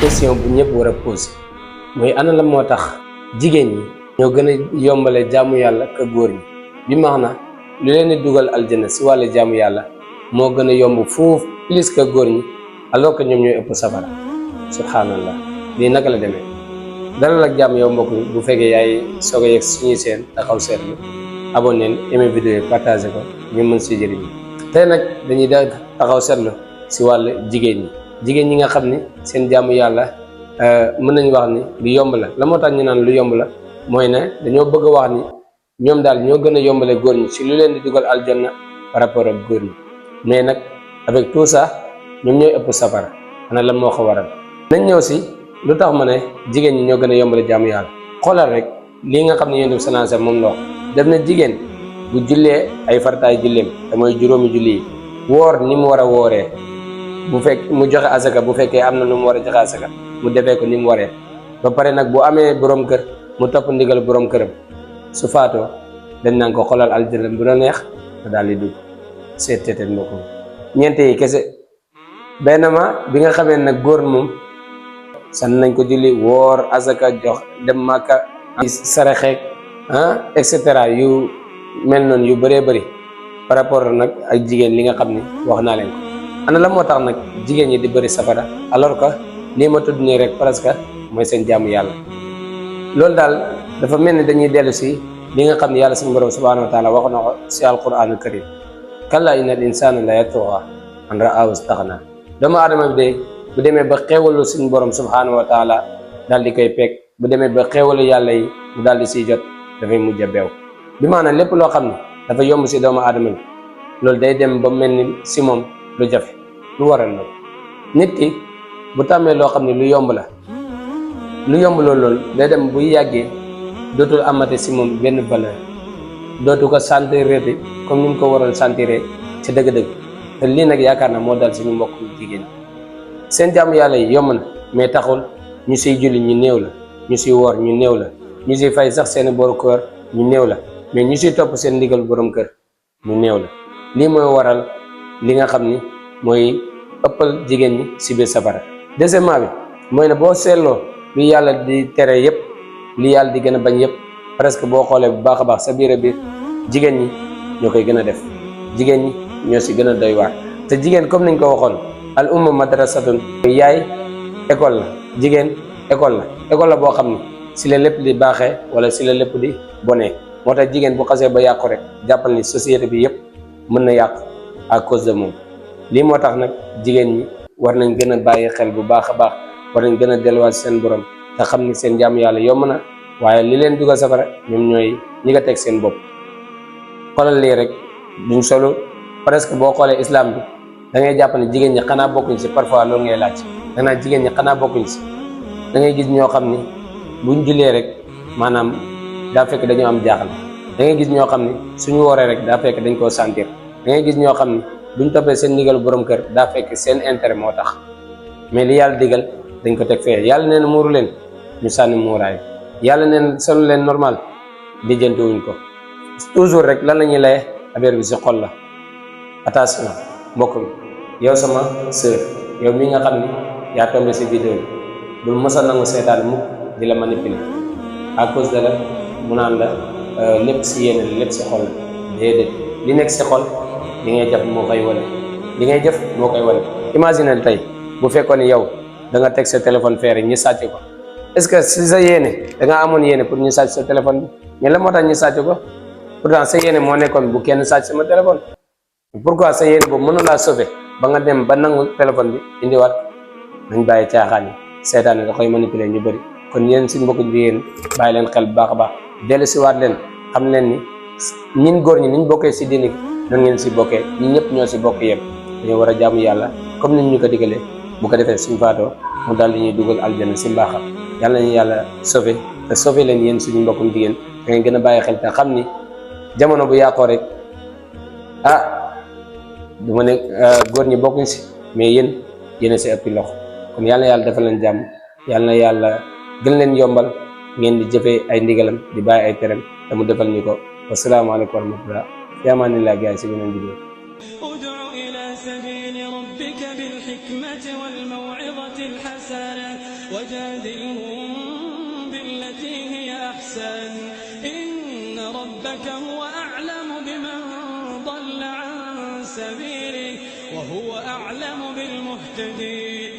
question bu ñëpp war a posé mooy ana la moo tax jigéen ñi ñoo gën a yombale jaamu yàlla ka góor ñi bi max na lu leen di dugal aljana si wàllu jaamu yàlla moo gën a yomb foofu plus que góor ñi alors que ñoom ñooy ëpp safara subhanallah lii naka la demee dalal ak jàmm yow mbokk bu fekkee yaay soog a yegg suñuy seen taxaw seetlu abonné aimé vidéo yi partagé ko ñu mën si jëriñ tey nag dañuy da taxaw seetlu si wàllu jigéen ñi nga xam ni seen jaamu yàlla mën nañu wax ni lu yomb la moo tax ñu naan lu yomb la mooy ne dañoo bëgg a wax ni ñoom daal ñoo gën a yombale góor ñi si lu leen di dugal aljanna par rapport ak góor ñi mais nag avec tout ça ñoom ñooy ëpp safara ana lan moo ko waral nañ ñëw si lu tax ma ne jigéen ñi ñoo gën a yombale jaamu yàlla xoolal rek lii nga xam ne yéen sanase moom la wax def na jigéen bu jullee ay farataay julleem te mooy juróomi julli yi woor ni mu war a wooree bu fekk mu joxe asaka bu fekkee am na nu mu war a joxe asaka mu defee ko ni mu waree ba pare nag bu amee borom kër mu topp ndigal borom këram su faatoo dañ naan ko xoolal aljana bu la neex nga daal di dugg seet teeteen mbokk ñeente yi kese benn ma bi nga xamee nag góor moom san nañ ko julli woor asaka jox dem màkka saraxeek et cetera yu mel noonu yu bëree bëri par rapport nag ak jigéen li nga xam ni wax naa leen ko ana la moo tax nag jigéen ñi di bëri safara alors que lii ma tudd nii rek presque mooy seen jaamu yàlla loolu daal dafa mel ni dañuy dellu si li nga xam ne yàlla suñu borom subhanahu wa taala wax na ko si alquranu karim kalla inna al insana la yatgha an ra'ahu istaghna doomu aadama bi de bu demee ba xeewalu suñu borom subhanahu wa taala daal di koy peeg bu demee ba xeewalu yàlla yi mu daal di siy jot dafay mujj a beew bi maanaam lépp loo xam ne dafa yomb si doomu aadama bi loolu day dem ba mel ni si moom lu jafe lu waral loolu nit ki bu tàmmee loo xam ne lu yomb la lu yomb loolu day dem buy yàggee dootul amate si moom benn valeur dootu ko sentir comme ni mu ko waroon sentiré ci dëgg-dëgg te lii nag yaakaar na moo dal suñu mbokk jigéen seen jaamu yàlla yi yomb na mais taxul ñu siy julli ñu néew la ñu siy woor ñu néew la ñu siy fay sax seen borom kër ñu néew la mais ñu siy topp seen ndigal borom kër ñu néew la lii mooy waral li nga xam ni mooy ëppal jigéen ñi si biir safara deuxièmement bi mooy ne boo seetloo lu yàlla di tere yëpp li yàlla di gën a bañ yëpp presque boo xoolee bu baax a baax sa biir a biir jigéen ñi ñoo koy gën a def jigéen ñi ñoo si gën a doy waar te jigéen comme niñ ko waxoon al umma madrasatun yaay école la jigéen école la boo xam ni si la lépp di baaxee wala si la lépp di bonee moo tax jigéen bu xasee ba yàqu rek jàppal ni société bi yëpp mën na yàqu à cause de moom lii moo tax nag jigéen ñi war nañ gën a bàyyi xel bu baax a baax war nañ gën a delluwaat seen borom te xam ni seen jaamu yàlla yomb na waaye li leen dugal safara ñoom ñooy ñi nga teg seen bopp xoolal lii rek duñ solo presque boo xoolee islam bi da ngay jàpp ne jigéen ñi xanaa bokkuñ si parfois loolu ngay laaj danaa jigéen ñi xanaa bokkuñ si da ngay gis ñoo xam ni buñ jullee rek maanaam daa fekk dañoo am jaaxal da ngay gis ñoo xam ni suñu wooree rek daa fekk dañ koo sentir da ngay gis ñoo xam ni buñ toppee seen ndigal borom kër daa fekk seen intérêt moo tax mais li yàlla digal dañ ko teg fee yàlla nee na muuru leen ñu sànni muuraay yàlla nee na solu leen normal lijjanti wuñ ko toujours rek lan la ñuy laye affaire bi si xol la attention mbokk mi yow sama sœur yow mi nga xam ni yaa tombé si vidéo bi bul mos a nangu seetaan mukk di la manipuler à cause de la mu naan la lépp si yéene la lépp si xol la déedéet li nekk si xol li ngay jëf moo koy wane imagine tey bu fekkoon ni yow da nga teg sa téléphone feere ñu sàcc ko est-ce que si sa yéene da nga amoon yéene pour ñu sàcc sa téléphone bi mais la moo tax ñu sàcc ko pourtant sa yéene moo nekkoon bu kenn sàcc sama téléphone pourquoi sa yéene boobu mënu laa sauver ba nga dem ba nangu téléphone bi indiwaat nañ bàyyi caaxaan yi seetaan da koy manipuler ñu bëri kon yéen si mbokku jigéen bàyyi leen xel bu baax a baax dellu si waat leen xam leen ni ñin góor ñi niñ bokkee si diini nan ngeen si bokkee ñi ñëpp ñoo si bokk yem dañoo war a jaamu yàlla comme niñ ñu ko digalee bu ko defee suñu faatoo mu daal di ñuy dugal aljanna si mbaaxam yàlla nañu yàlla sauvé te sauvé leen yéen suñu mbokkum jigéen da ngeen gën a bàyyi xel te xam ni jamono bu yàqoo rek du ma ne góor ñi bokkuñ si mais yéen a si ëppi loxo kon yàlla na yàlla defal leen jàmm yàlla na yàlla gën leen yombal ngeen di jëfee ay ndigalam di bàyyi ay terem te mu defal ñu ko wasalaamaaleykum wa rahmatullah fi amaanillah gaay si beneen vidéo ادع إلى سبيل ربك بالحكمة والموعظة الحسنة وجادلهم بالتي هي أحسن إن ربك هو أعلم بمن ضل عن سبيله وهو أعلم بالمهتدين